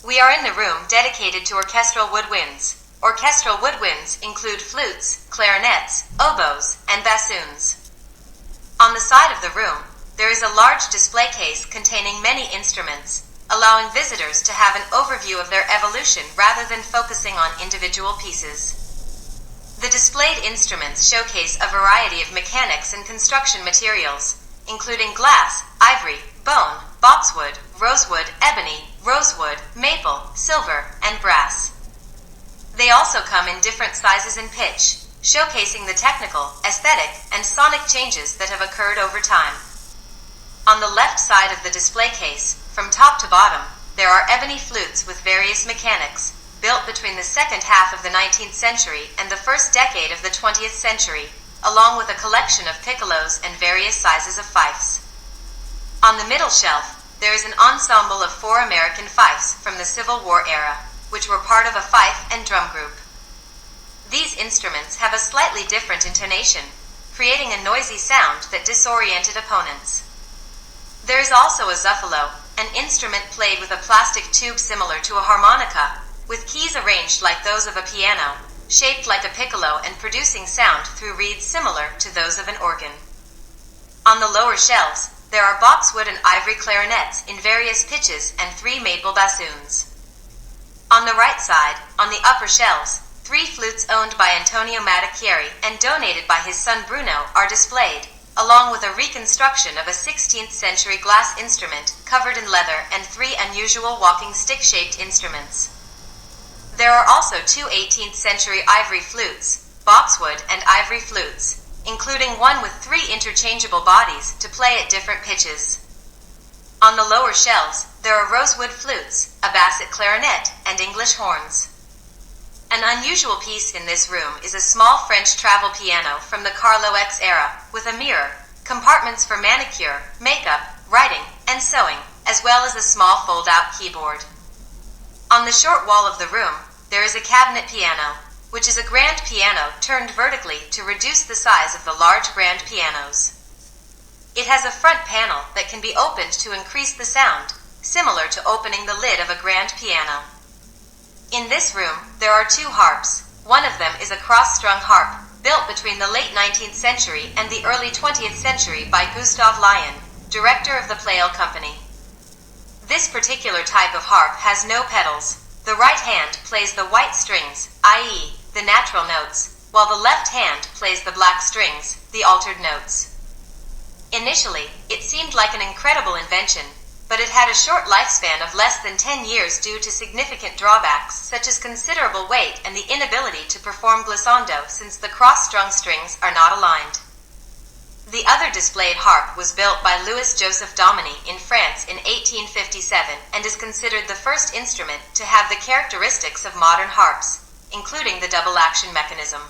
We are in the room dedicated to orchestral woodwinds. Orchestral woodwinds include flutes, clarinets, oboes, and bassoons. On the side of the room, there is a large display case containing many instruments, allowing visitors to have an overview of their evolution rather than focusing on individual pieces. The displayed instruments showcase a variety of mechanics and construction materials, including glass, ivory, bone, boxwood, rosewood, ebony, rosewood, maple, silver, and brass. They also come in different sizes and pitch, showcasing the technical, aesthetic, and sonic changes that have occurred over time. On the left side of the display case, from top to bottom, there are ebony flutes with various mechanics, built between the second half of the 19th century and the first decade of the 20th century, along with a collection of piccolos and various sizes of fifes. On the middle shelf, there is an ensemble of 4 American fifes from the Civil War era, which were part of a fife and drum group. These instruments have a slightly different intonation, creating a noisy sound that disoriented opponents. There is also a zuffalo, an instrument played with a plastic tube similar to a harmonica, with keys arranged like those of a piano, shaped like a piccolo and producing sound through reeds similar to those of an organ. On the lower shelves, there are boxwood and ivory clarinets in various pitches and 3 maple bassoons. On the right side, on the upper shelves, 3 flutes owned by Antonio Mattichieri and donated by his son Bruno are displayed, along with a reconstruction of a 16th century glass instrument covered in leather and 3 unusual walking stick-shaped instruments. There are also 2 18th century ivory flutes, boxwood and ivory flutes, including one with 3 interchangeable bodies to play at different pitches. On the lower shelves, there are rosewood flutes, a basset clarinet, and English horns. An unusual piece in this room is a small French travel piano from the Carlo X era, with a mirror, compartments for manicure, makeup, writing, and sewing, as well as a small fold-out keyboard. On the short wall of the room, there is a cabinet piano, which is a grand piano turned vertically to reduce the size of the large grand pianos. It has a front panel that can be opened to increase the sound, similar to opening the lid of a grand piano. In this room, there are 2 harps. One of them is a cross-strung harp, built between the late 19th century and the early 20th century by Gustave Lion, director of the Pleyel Company. This particular type of harp has no pedals. The right hand plays the white strings, i.e., the natural notes, while the left hand plays the black strings, the altered notes. Initially, it seemed like an incredible invention, but it had a short lifespan of less than 10 years due to significant drawbacks such as considerable weight and the inability to perform glissando since the cross-strung strings are not aligned. The other displayed harp was built by Louis-Joseph Dominy in France in 1857 and is considered the first instrument to have the characteristics of modern harps, including the double action mechanism.